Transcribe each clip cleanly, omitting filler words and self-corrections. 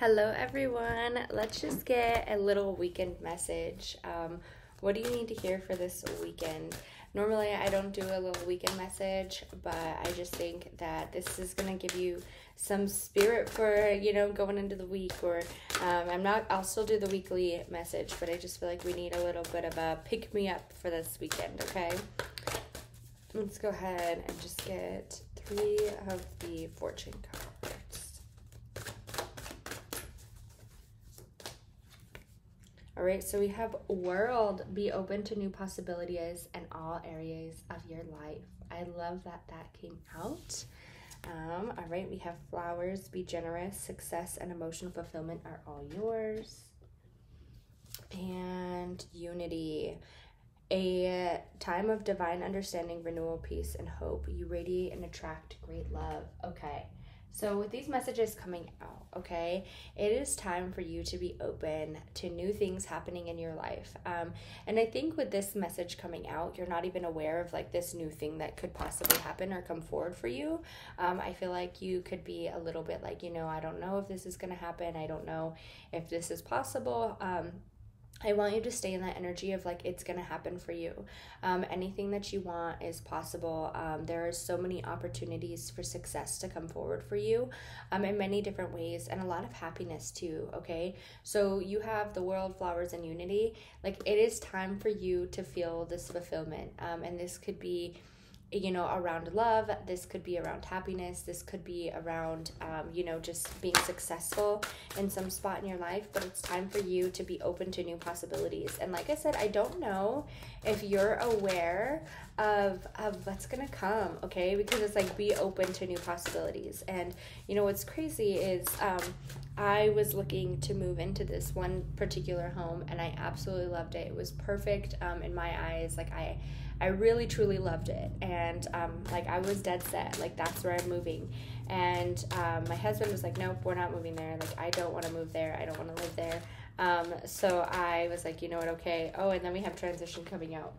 Hello, everyone. Let's just get a little weekend message. What do you need to hear for this weekend? Normally, I don't do a little weekend message, but I just think that this is going to give you some spirit for, going into the week. Or I'll still do the weekly message, but I just feel like we need a little bit of a pick-me-up for this weekend, okay? Let's go ahead and just get 3 of the fortune cards. All right, so we have world, be open to new possibilities in all areas of your life. I love that came out. All right, we have flowers, be generous, success and emotional fulfillment are all yours. And unity, a time of divine understanding, renewal, peace, and hope. You radiate and attract great love. Okay. So with these messages coming out, okay, it is time for you to be open to new things happening in your life. And I think with this message coming out, you're not even aware of like this new thing that could possibly happen or come forward for you. I feel like you could be a little bit like, I don't know if this is going to happen. I don't know if this is possible. I want you to stay in that energy of like it's going to happen for you. Anything that you want is possible. There are so many opportunities for success to come forward for you in many different ways, and a lot of happiness too, okay? So you have the world, flowers, and unity. Like it is time for you to feel this fulfillment. And this could be around love, this could be around happiness, this could be around, just being successful in some spot in your life, but it's time for you to be open to new possibilities. And like I said, I don't know if you're aware of what's gonna come, okay? Because it's like, be open to new possibilities. And what's crazy is, I was looking to move into this one particular home and I absolutely loved it. It was perfect in my eyes. Like I really truly loved it, and I was dead set, like that's where I'm moving. And my husband was like, nope, we're not moving there. Like I don't want to move there. I don't want to live there. So I was like, you know what, okay. Oh, and then we have transition coming out.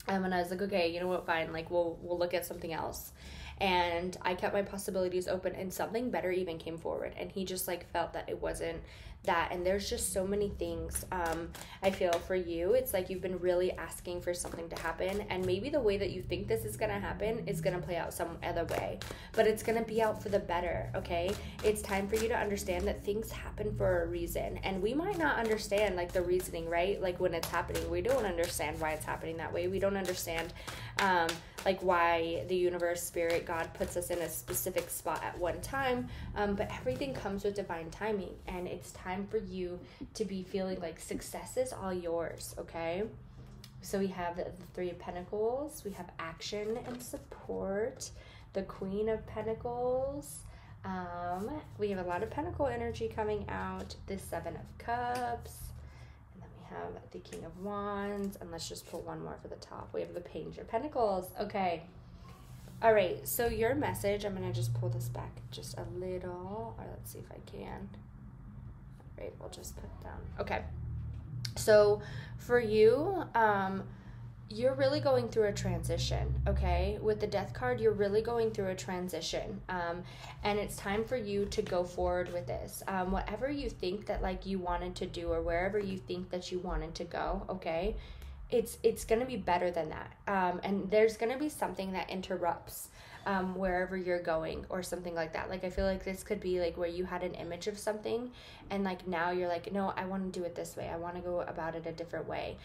And I was like, okay, you know what, fine. Like we'll look at something else. And I kept my possibilities open, and something better even came forward. And he just like felt that it wasn't that. And there's just so many things I feel for you. It's like you've been really asking for something to happen, and maybe the way that you think this is gonna happen is gonna play out some other way, but it's gonna be out for the better, okay? It's time for you to understand that things happen for a reason, and we might not understand like the reasoning, right? Like when it's happening, we don't understand why it's happening that way. We don't understand like why the universe, spirit, God puts us in a specific spot at one time, but everything comes with divine timing, and it's time for you to be feeling like success is all yours, okay? So we have the 3 of Pentacles, we have action and support, the Queen of Pentacles, we have a lot of Pentacle energy coming out, the 7 of Cups, have the King of Wands, and let's just pull one more for the top. We have the Page of Pentacles. Okay. All right. So your message, I'm going to just pull this back just a little, or let's see if I can. All right. We'll just put it down. Okay. So for you, you're really going through a transition, okay? With the Death card, you're really going through a transition, and it's time for you to go forward with this. Whatever you think that like you wanted to do, or wherever you think that you wanted to go, okay? It's going to be better than that, and there's going to be something that interrupts wherever you're going, or something like that. Like I feel like this could be like where you had an image of something, and like now you're like, no, I want to do it this way. I want to go about it a different way.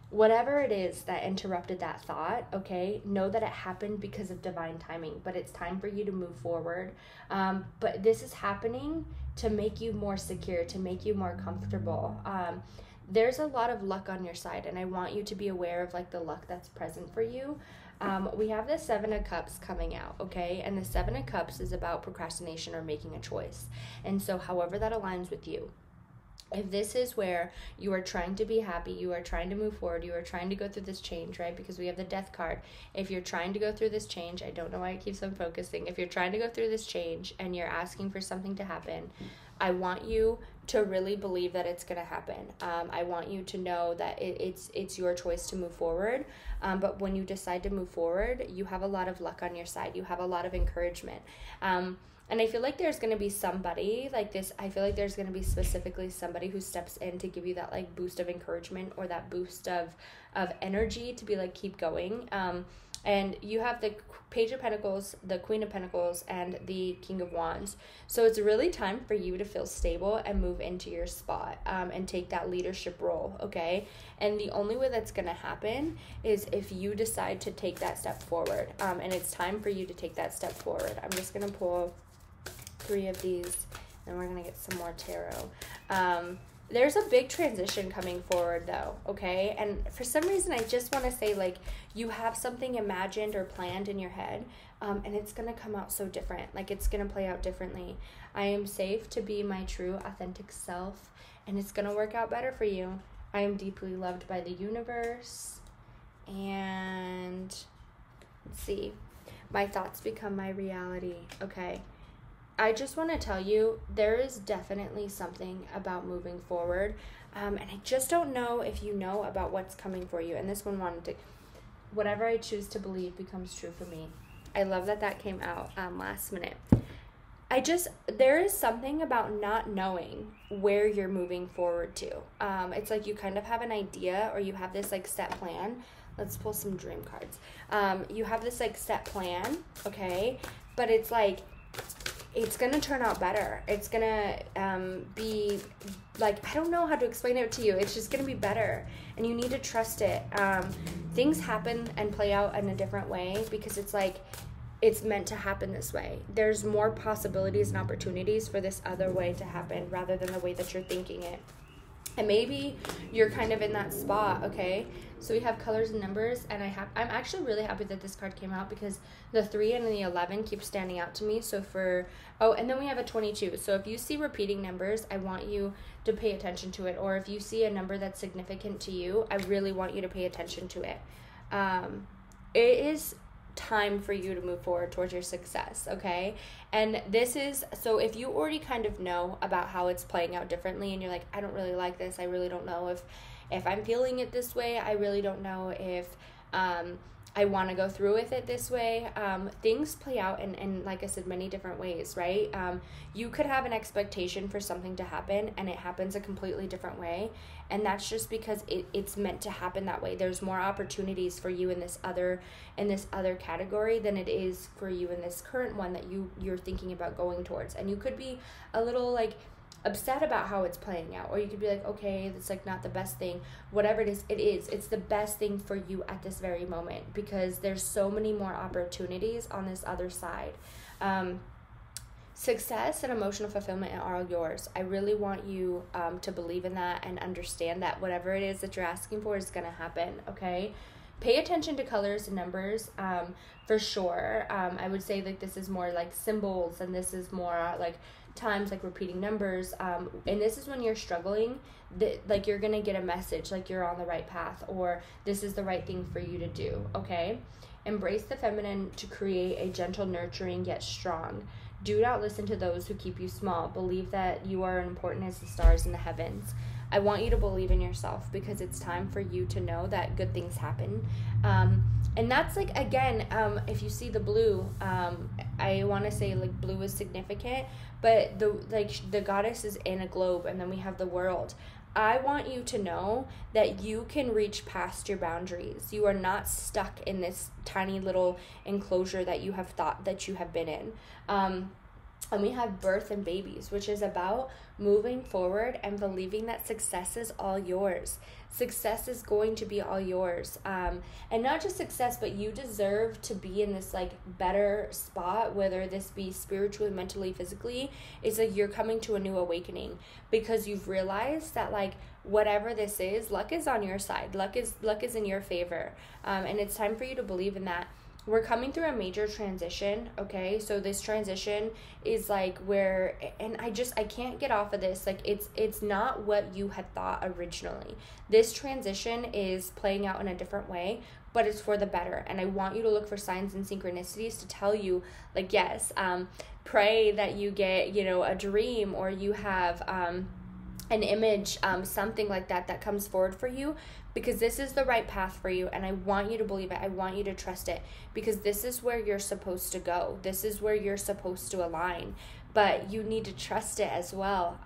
Whatever it is that interrupted that thought, okay, know that it happened because of divine timing, but it's time for you to move forward. But this is happening to make you more secure, to make you more comfortable. There's a lot of luck on your side, and I want you to be aware of like the luck that's present for you. We have the 7 of Cups coming out, okay? And the 7 of Cups is about procrastination or making a choice. And so however that aligns with you, if this is where you are trying to be happy, you are trying to move forward, you are trying to go through this change, right? Because we have the Death card. If you're trying to go through this change, I don't know why it keeps on focusing. If you're trying to go through this change and you're asking for something to happen, I want you to really believe that it's going to happen. I want you to know that it's your choice to move forward. But when you decide to move forward, you have a lot of luck on your side. You have a lot of encouragement. And I feel like there's going to be somebody like this. I feel like there's going to be specifically somebody who steps in to give you that like boost of encouragement or that boost of energy to be like, keep going. And you have the Page of Pentacles, the Queen of Pentacles, and the King of Wands. So it's really time for you to feel stable and move into your spot, and take that leadership role, okay? And the only way that's going to happen is if you decide to take that step forward. And it's time for you to take that step forward. I'm just going to pull 3 of these, and we're going to get some more tarot. There's a big transition coming forward though, okay? And for some reason, I just want to say, like, you have something imagined or planned in your head, and it's going to come out so different. Like, it's going to play out differently. I am safe to be my true, authentic self, and it's going to work out better for you. I am deeply loved by the universe, and let's see. My thoughts become my reality, okay? I just want to tell you, there is definitely something about moving forward, and I just don't know if you know about what's coming for you. And this one wanted to, whatever I choose to believe becomes true for me. I love that came out last minute. There is something about not knowing where you're moving forward to. It's like you kind of have an idea, or you have this like set plan. Let's pull some dream cards. You have this like set plan, okay? But it's like, it's going to turn out better. It's going to be like, I don't know how to explain it to you. It's just going to be better, and you need to trust it. Things happen and play out in a different way because it's like, it's meant to happen this way. There's more possibilities and opportunities for this other way to happen rather than the way that you're thinking it. And maybe you're kind of in that spot, okay? So we have colors and numbers, and I'm actually really happy that this card came out because the 3 and the 11 keep standing out to me. So and then we have a 22. So if you see repeating numbers, I want you to pay attention to it. Or if you see a number that's significant to you, I really want you to pay attention to it. It is time for you to move forward towards your success, okay? And this is, so if you already kind of know about how it's playing out differently, and you're like, I don't really like this, I really don't know if I'm feeling it this way, I really don't know if I want to go through with it this way. Things play out in, like I said, many different ways, right? You could have an expectation for something to happen, and it happens a completely different way. And that's just because it's meant to happen that way. There's more opportunities for you in this other category than it is for you in this current one that you're thinking about going towards. And you could be a little like upset about how it's playing out, or you could be like, okay, that's like not the best thing. Whatever it is, it's the best thing for you at this very moment, because there's so many more opportunities on this other side. Success and emotional fulfillment are all yours. I really want you to believe in that and understand that whatever it is that you're asking for is going to happen, okay? Pay attention to colors and numbers, for sure. I would say like this is more like symbols, and this is more like times like repeating numbers. And this is when you're struggling, like you're going to get a message like you're on the right path, or this is the right thing for you to do, okay? Embrace the feminine to create a gentle, nurturing, yet strong. Do not listen to those who keep you small. Believe that you are important as the stars in the heavens. I want you to believe in yourself, because it's time for you to know that good things happen. And that's like, again, if you see the blue, I want to say like blue is significant, but the goddess is in a globe, and then we have the world. I want you to know that you can reach past your boundaries. You are not stuck in this tiny little enclosure that you have thought that you have been in. And we have birth and babies, which is about moving forward and believing that success is all yours. Success is going to be all yours. And not just success, but you deserve to be in this like better spot, whether this be spiritually, mentally, physically. It's like you're coming to a new awakening, because you've realized that like whatever this is, luck is on your side. Luck is in your favor. And it's time for you to believe in that. We're coming through a major transition, okay? So this transition is like where, and I can't get off of this. Like it's not what you had thought originally. This transition is playing out in a different way, but it's for the better. And I want you to look for signs and synchronicities to tell you, like, yes, pray that you get, a dream, or you have, an image, something like that comes forward for you, because this is the right path for you, and I want you to believe it. I want you to trust it, because this is where you're supposed to go. This is where you're supposed to align, but you need to trust it as well,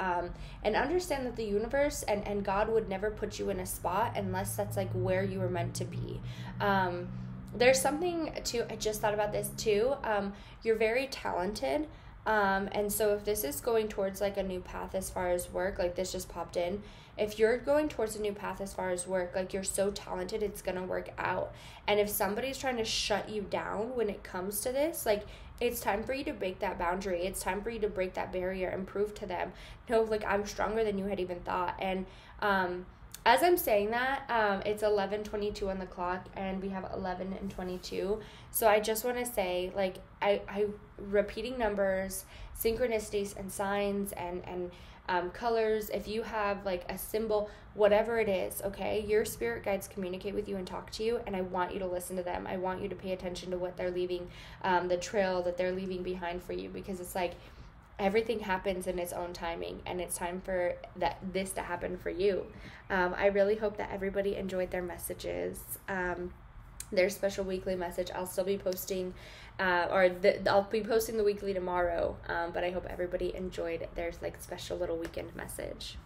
and understand that the universe and God would never put you in a spot unless that's like where you were meant to be. There's something too, I just thought about this too. You're very talented. And so if this is going towards like a new path as far as work, like this just popped in, if you're going towards a new path as far as work, like you're so talented, it's going to work out. And if somebody's trying to shut you down when it comes to this, like it's time for you to break that boundary. It's time for you to break that barrier and prove to them, no, like I'm stronger than you had even thought. And, as I'm saying that, it's 11:22 on the clock, and we have 11:22. So I just want to say, like, I repeating numbers, synchronicities, and signs, and colors. If you have like a symbol, whatever it is, okay, your spirit guides communicate with you and talk to you, and I want you to listen to them. I want you to pay attention to what they're leaving, the trail that they're leaving behind for you, because it's like, everything happens in its own timing, and it's time for this to happen for you. I really hope that everybody enjoyed their messages. Their special weekly message, I'll still be posting, I'll be posting the weekly tomorrow, but I hope everybody enjoyed their like special little weekend message.